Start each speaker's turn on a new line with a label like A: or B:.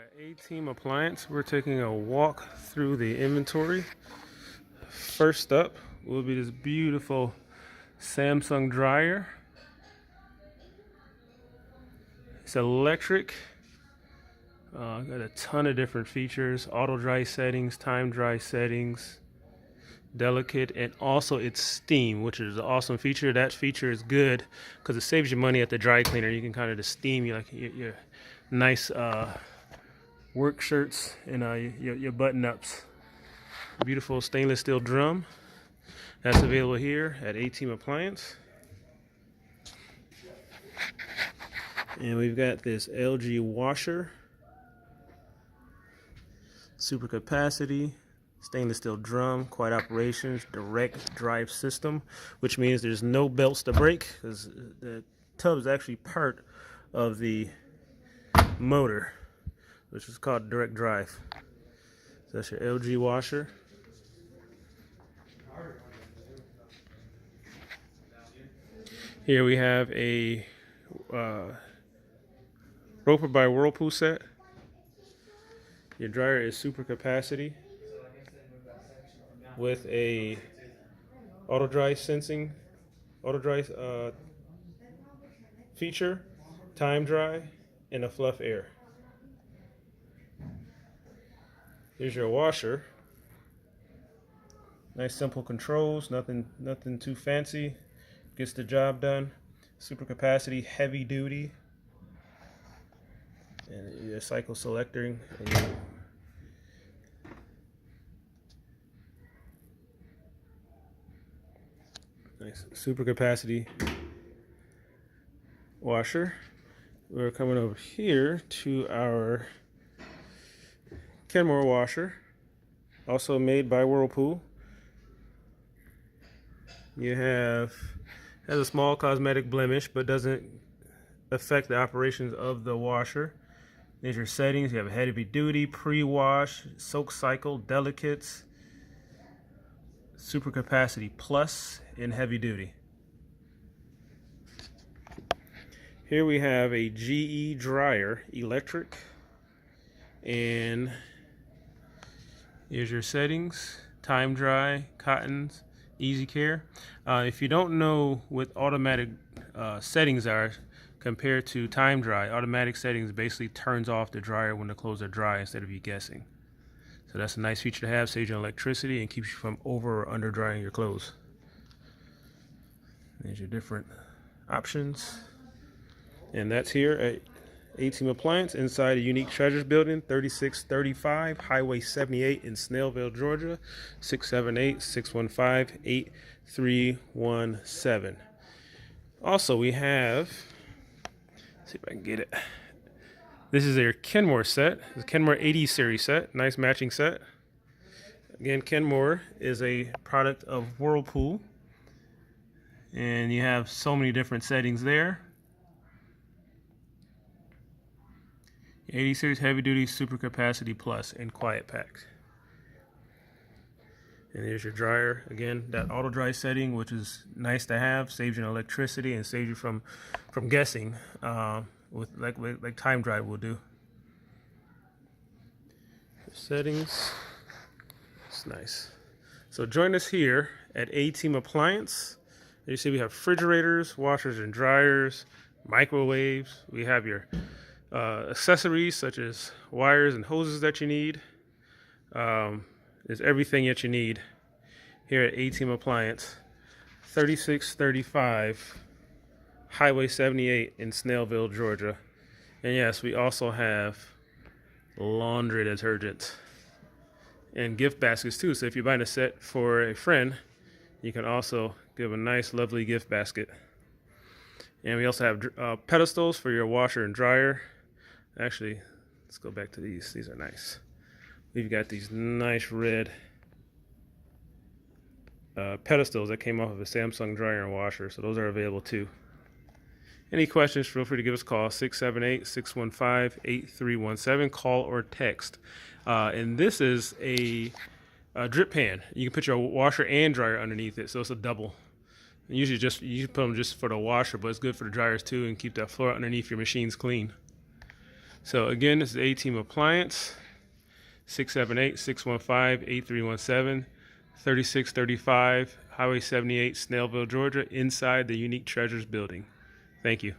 A: At ATeam Appliance, we're taking a walk through the inventory. First up will be this beautiful Samsung dryer. It's electric. Got a ton of different features: auto dry settings, time dry settings, delicate, and also it's steam, which is an awesome feature. That feature is good because it saves you money at the dry cleaner. You can kind of just steam your nice work shirts and your button ups. Beautiful stainless steel drum that's available here at ATeam Appliance. And we've got this LG washer, super capacity, stainless steel drum, quiet operations, direct drive system, which means there's no belts to break because the tub is actually part of the motor, which is called direct drive. So that's your LG washer. Here we have a Roper by Whirlpool set. Your dryer is super capacity with a auto dry feature, time dry, and a fluff air. Here's your washer. Nice simple controls, nothing too fancy. Gets the job done. Super capacity, heavy duty. And your cycle selecting. Nice super capacity washer. We're coming over here to our Kenmore washer, also made by Whirlpool. Has a small cosmetic blemish, but doesn't affect the operations of the washer. There's your settings. You have heavy duty, pre-wash, soak cycle, delicates, super capacity plus, and heavy duty. Here we have a GE dryer, electric, and here's your settings: time dry, cottons, easy care. If you don't know what automatic settings are compared to time dry, automatic settings basically turns off the dryer when the clothes are dry instead of you guessing. So that's a nice feature to have, saves you electricity and keeps you from over or under drying your clothes. There's your different options. And that's here at ATeam Appliance inside a Unique Treasures building, 3635 Highway 78 in Snellville, Georgia, 678-615-8317. Also, we have, let's see if I can get it. This is their Kenmore set. It's a Kenmore 80 series set. Nice matching set. Again, Kenmore is a product of Whirlpool. And you have so many different settings there. 80 series heavy duty, super capacity plus, and quiet pack. And there's your dryer. Again, that auto dry setting, which is nice to have, saves you in electricity and saves you from guessing with like time dry will do. Settings. It's nice. So join us here at ATeam Appliance. As you see, we have refrigerators, washers and dryers, microwaves. We have your accessories such as wires and hoses that you need. There's everything that you need here at ATeam Appliance, 3635 Highway 78 in Snellville, Georgia. And yes, we also have laundry detergent and gift baskets too. So if you're buying a set for a friend, you can also give a nice, lovely gift basket. And we also have pedestals for your washer and dryer. Actually, let's go back to these. These are nice. We've got these nice red pedestals that came off of a Samsung dryer and washer, so those are available too. Any questions, feel free to give us a call, 678-615-8317, call or text. And this is a drip pan. You can put your washer and dryer underneath it, so it's a double. And usually you put them just for the washer, but it's good for the dryers too and keep that floor underneath your machines clean. So again, this is ATeam Appliance, 678-615-8317, 3635 Highway 78, Snellville, Georgia, inside the Unique Treasures building. Thank you.